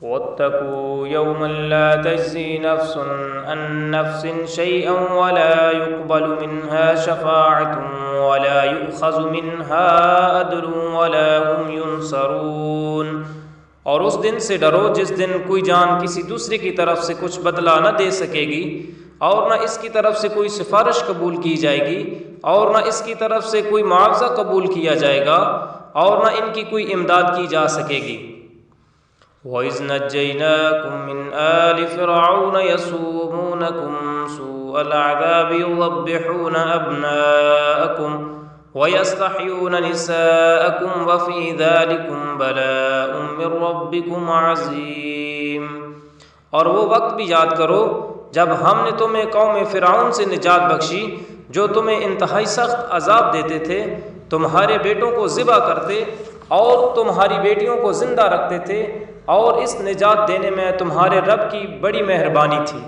واتقوا يوما لا تجزي نفس عن نفس شيئا ولا يقبل منها شفاعة ولا يؤخذ منها عدل ولا هم ينصرون۔ اور اس دن سے ڈرو جس دن کوئی جان کسی دوسرے کی طرف سے کچھ بدلہ نہ دے سکے گی، اور نہ اس کی طرف سے کوئی سفارش قبول کی جائے گی، اور نہ اس کی طرف سے کوئی معاوضہ قبول کیا جائے گا، اور نہ ان کی کوئی امداد کی جا سکے گی۔ وَإِذْ نَجَّيْنَاكُمْ مِنْ آلِ فِرْعَوْنَ يَسُومُونَكُمْ سُوءَ الْعَذَابِ يُذَبِّحُونَ أَبْنَاءَكُمْ وَيَسْتَحْيُونَ نِسَاءَكُمْ وَفِي ذَلِكُمْ بَلَاءٌ مِّن رَّبِّكُمْ عَظِيمٌ۔ اور وہ وقت بھی یاد کرو جب ہم نے تمہیں قوم فرعون سے نجات بخشی جو تمہیں انتہائی سخت عذاب دیتے تھے، تمہارے بیٹوں کو ذبح کرتے اور تمہاری بیٹیوں کو زندہ رکھتے تھے، اور اس نجات دینے میں تمہارے رب کی بڑی مہربانی تھی۔